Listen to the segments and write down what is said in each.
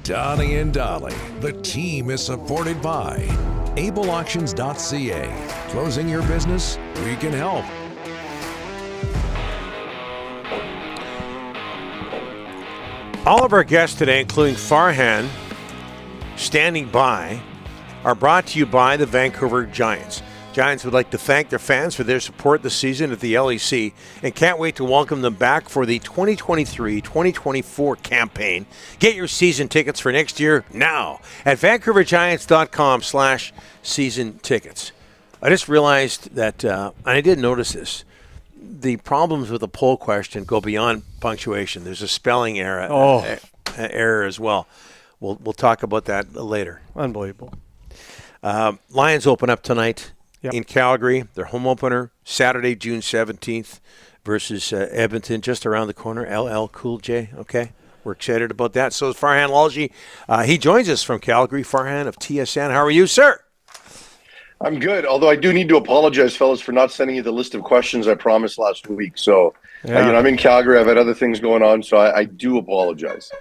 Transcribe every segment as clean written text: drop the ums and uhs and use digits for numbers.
Donnie and Dolly. The team is supported by ableauctions.ca. Closing your business? We can help. All of our guests today, including Farhan, standing by, are brought to you by the Vancouver Giants. Giants would like to thank their fans for their support this season at the LEC and can't wait to welcome them back for the 2023-2024 campaign. Get your season tickets for next year now at vancouvergiants.com/season tickets. I just realized that, and I did notice this, the problems with the poll question go beyond punctuation. There's a spelling error, error as well. We'll talk about that later. Unbelievable. Lions open up tonight in Calgary. Their home opener, Saturday, June 17th versus Edmonton, just around the corner. LL Cool J, okay? We're excited about that. So is Farhan Lalji. He joins us from Calgary. Farhan of TSN. How are you, sir? I'm good, although I do need to apologize, fellas, for not sending you the list of questions I promised last week. So, I'm in Calgary. I've had other things going on, so I do apologize.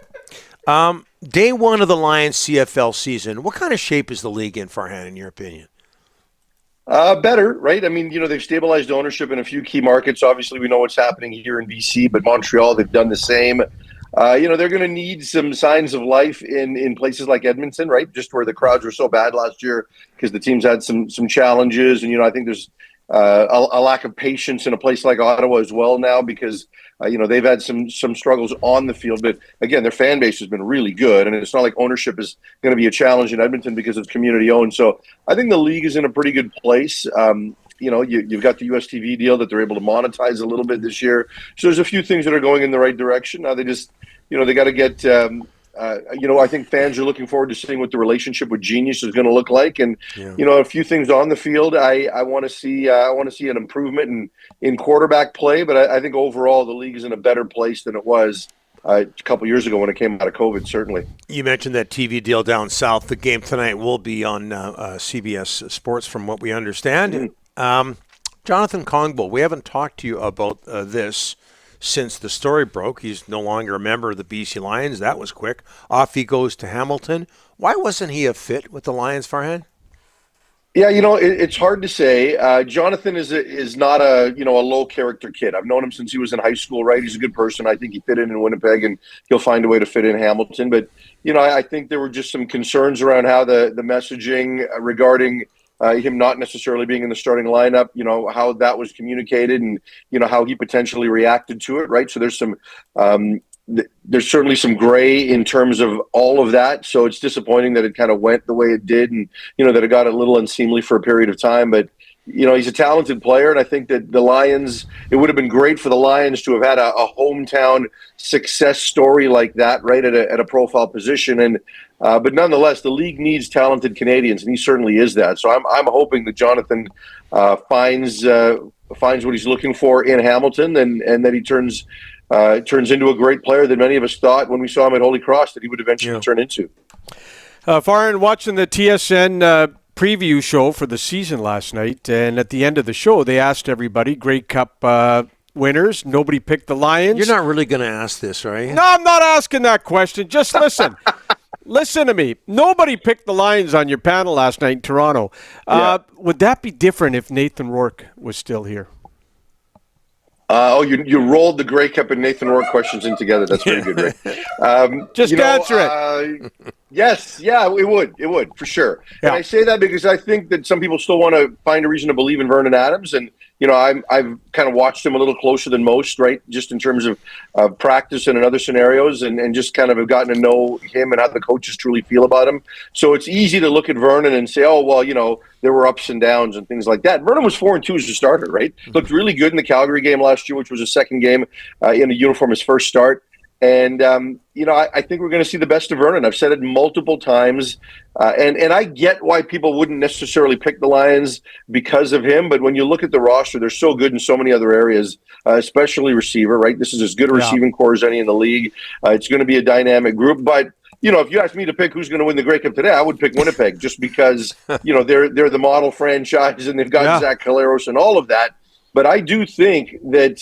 Day one of the Lions CFL season, what kind of shape is the league in, Farhan, in your opinion? Better, right? I mean, they've stabilized ownership in a few key markets. Obviously, we know what's happening here in BC, but Montreal, they've done the same. They're going to need some signs of life in places like Edmonton, right? Just where the crowds were so bad last year because the teams had some challenges. And, I think there's a lack of patience in a place like Ottawa as well now because, they've had some struggles on the field. But, again, their fan base has been really good. And it's not like ownership is going to be a challenge in Edmonton because it's community-owned. So I think the league is in a pretty good place. You've got the US TV deal that they're able to monetize a little bit this year. So there's a few things that are going in the right direction. Now they just, they got to get, I think fans are looking forward to seeing what the relationship with Genius is going to look like. And, a few things on the field, I want to see an improvement in quarterback play. But I think overall the league is in a better place than it was a couple years ago when it came out of COVID, certainly. You mentioned that TV deal down south. The game tonight will be on CBS Sports from what we understand. Mm-hmm. Jonathan Kongbo, we haven't talked to you about this since the story broke. He's no longer a member of the BC Lions. That was quick. Off he goes to Hamilton. Why wasn't he a fit with the Lions, Farhan? Yeah, it's hard to say. Jonathan is not a low character kid. I've known him since he was in high school, right? He's a good person. I think he fit in Winnipeg, and he'll find a way to fit in Hamilton. But, I think there were just some concerns around how the messaging regarding him not necessarily being in the starting lineup, how that was communicated and, how he potentially reacted to it, right? So there's certainly some gray in terms of all of that. So it's disappointing that it kind of went the way it did and, that it got a little unseemly for a period of time. But, he's a talented player. And I think that the Lions, it would have been great for the Lions to have had a hometown success story like that, right, at a profile position. And, but nonetheless, the league needs talented Canadians, and he certainly is that. So I'm hoping that Jonathan finds what he's looking for in Hamilton, and that he turns into a great player that many of us thought when we saw him at Holy Cross that he would eventually turn into. Farhan, watching the TSN preview show for the season last night, and at the end of the show, they asked everybody, Grey Cup winners. Nobody picked the Lions. You're not really going to ask this, are you? No, I'm not asking that question. Just listen. Listen to me. Nobody picked the Lions on your panel last night in Toronto. Would that be different if Nathan Rourke was still here? You rolled the Grey Cup and Nathan Rourke questions in together. That's pretty good, Rick. Just answer it. Yes, it would for sure. Yeah. And I say that because I think that some people still want to find a reason to believe in Vernon Adams, and I've kind of watched him a little closer than most, right? Just in terms of practice and in other scenarios, and just kind of have gotten to know him and how the coaches truly feel about him. So it's easy to look at Vernon and say, oh well, there were ups and downs and things like that. Vernon was 4-2 as a starter, right? Mm-hmm. Looked really good in the Calgary game last year, which was his second game in a uniform, his first start. And, I think we're going to see the best of Vernon. I've said it multiple times. And I get why people wouldn't necessarily pick the Lions because of him. But when you look at the roster, they're so good in so many other areas, especially receiver, right? This is as good a receiving core as any in the league. It's going to be a dynamic group. But, if you ask me to pick who's going to win the Grey Cup today, I would pick Winnipeg just because, they're the model franchise and they've got Zach Caleros and all of that. But I do think that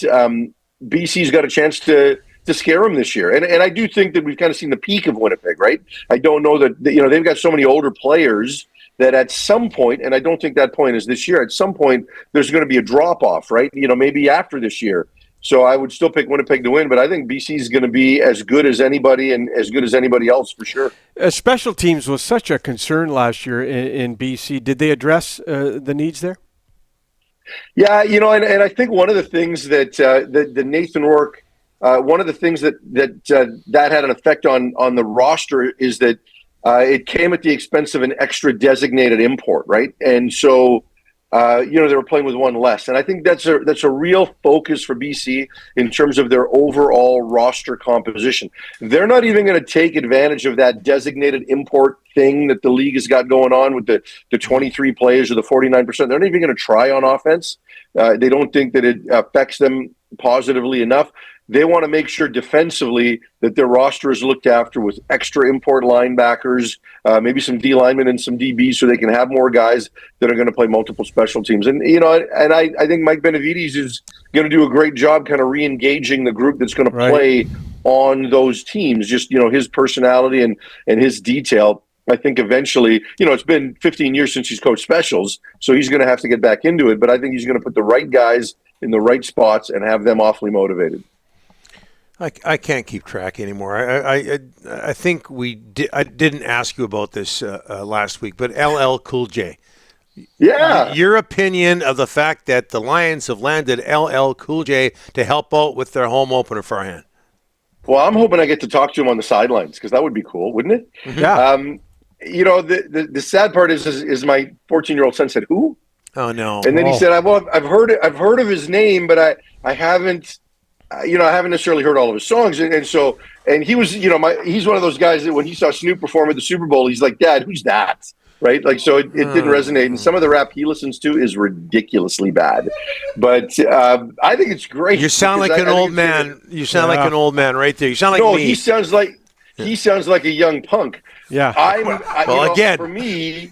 BC's got a chance to to scare them this year. And I do think that we've kind of seen the peak of Winnipeg, right? I don't know that, they've got so many older players that at some point, and I don't think that point is this year, at some point there's going to be a drop-off, right? Maybe after this year. So I would still pick Winnipeg to win, but I think BC is going to be as good as anybody and as good as anybody else for sure. Special teams was such a concern last year in BC. Did they address the needs there? Yeah, and I think one of the things that Nathan Rourke, one of the things that had an effect on the roster is that it came at the expense of an extra designated import, right? And so, they were playing with one less. And I think that's a real focus for BC in terms of their overall roster composition. They're not even going to take advantage of that designated import thing that the league has got going on with the 23 players or the 49%. They're not even going to try on offense. They don't think that it affects them positively enough. They want to make sure defensively that their roster is looked after with extra import linebackers, maybe some D linemen and some DBs, so they can have more guys that are going to play multiple special teams. And I think Mike Benavides is going to do a great job kind of re-engaging the group that's going to play on those teams. Just his personality and his detail. I think eventually, it's been 15 years since he's coached specials, so he's going to have to get back into it. But I think he's going to put the right guys in the right spots and have them awfully motivated. I can't keep track anymore. I think I didn't ask you about this last week, but LL Cool J. Yeah. Your opinion of the fact that the Lions have landed LL Cool J to help out with their home opener, Farhan? Well, I'm hoping I get to talk to him on the sidelines because that would be cool, wouldn't it? Yeah. The sad part is my 14-year-old son said, "Who?" Oh no! And then he said, "I've heard of his name, but I haven't." I haven't necessarily heard all of his songs, and he was, he's one of those guys that when he saw Snoop perform at the Super Bowl, he's like, "Dad, who's that?" Right? Like, so it didn't resonate, and some of the rap he listens to is ridiculously bad. But I think it's great. You sound like an old man. You sound like an old man right there. You sound like me. He sounds like a young punk. Yeah. Again, for me,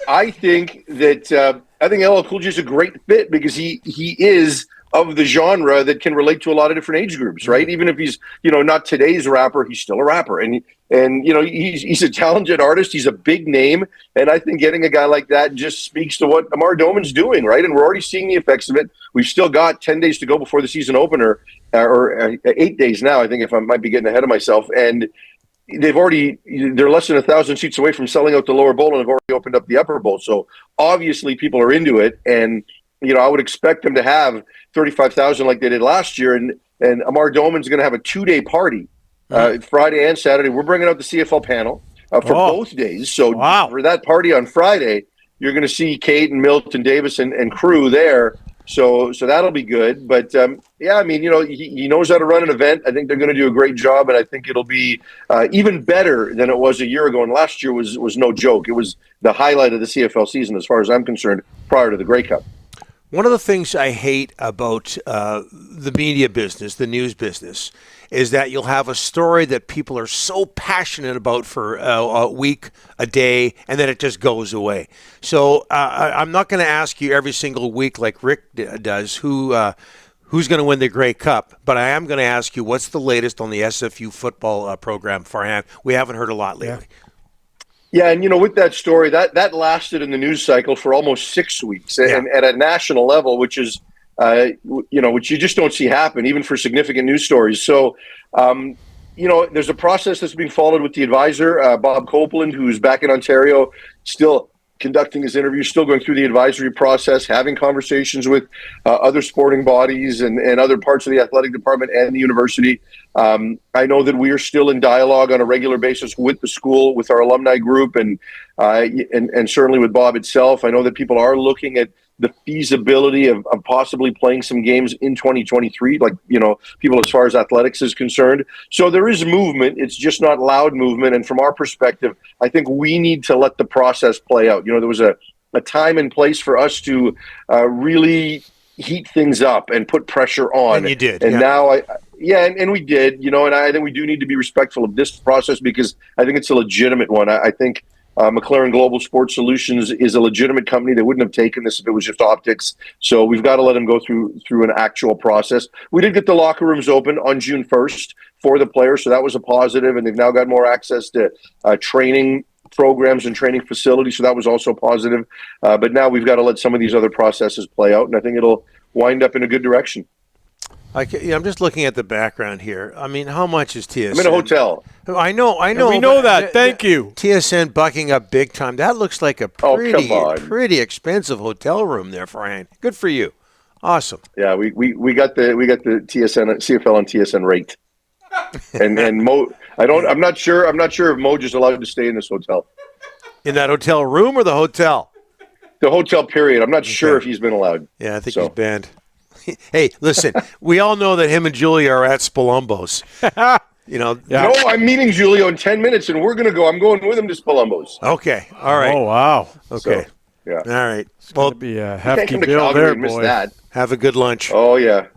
I think that LL Cool J is a great fit because he is of the genre that can relate to a lot of different age groups, right? Even if he's, not today's rapper, he's still a rapper. And he's a talented artist. He's a big name. And I think getting a guy like that just speaks to what Amar Doman's doing, right? And we're already seeing the effects of it. We've still got 10 days to go before the season opener, or 8 days now, I think, if I might be getting ahead of myself. And they're less than 1,000 seats away from selling out the lower bowl and have already opened up the upper bowl. So obviously people are into it. And, I would expect them to have 35,000 like they did last year. And Amar Doman's going to have a 2-day party, Friday and Saturday. We're bringing out the CFL panel for both days. So for that party on Friday, you're going to see Kate and Milton Davis and crew there. So that'll be good. But, he knows how to run an event. I think they're going to do a great job, and I think it'll be even better than it was a year ago. And last year was no joke. It was the highlight of the CFL season, as far as I'm concerned, prior to the Grey Cup. One of the things I hate about the media business, the news business, is that you'll have a story that people are so passionate about for a week, a day, and then it just goes away. So I'm not going to ask you every single week like Rick does who's going to win the Grey Cup, but I am going to ask you what's the latest on the SFU football program, Farhan. We haven't heard a lot lately. Yeah, and with that story, that lasted in the news cycle for almost 6 weeks, and at a national level, which is, which you just don't see happen, even for significant news stories. So, there's a process that's being followed with the advisor, Bob Copeland, who's back in Ontario, still conducting his interviews, still going through the advisory process, having conversations with other sporting bodies and other parts of the athletic department and the university. I know that we are still in dialogue on a regular basis with the school, with our alumni group, and certainly with Bob itself. I know that people are looking at the feasibility of possibly playing some games in 2023, people as far as athletics is concerned. So there is movement. It's just not loud movement. And from our perspective, I think we need to let the process play out. There was a time and place for us to really heat things up and put pressure on. And you did. And now and we did, and I think we do need to be respectful of this process because I think it's a legitimate one. I think McLaren Global Sports Solutions is a legitimate company. They wouldn't have taken this if it was just optics. So we've got to let them go through an actual process. We did get the locker rooms open on June 1st for the players, so that was a positive, and they've now got more access to training programs and training facilities, so that was also positive. But now we've got to let some of these other processes play out, and I think it'll wind up in a good direction. I'm just looking at the background here. I mean, how much is TSN? I'm in a hotel. I know. And we know that. Thank you. TSN bucking up big time. That looks like a pretty expensive hotel room there, Farhan. Good for you. Awesome. Yeah, we got the TSN CFL and TSN rate. and Mo, I'm not sure if Mo is allowed to stay in this hotel. In that hotel room or the hotel? The hotel period. I'm not sure if he's been allowed. Yeah, I think he's banned. Hey, listen, we all know that him and Julia are at Spalumbo's. No, I'm meeting Julio in 10 minutes, and we're going to go. I'm going with him to Spalumbo's. Okay, all right. Oh, wow. Okay. So, yeah. All right. Well, be a hefty bill there, boy. That. Have a good lunch. Oh, yeah.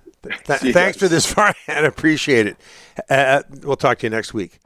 Thanks for this, Farhan. Appreciate it. We'll talk to you next week.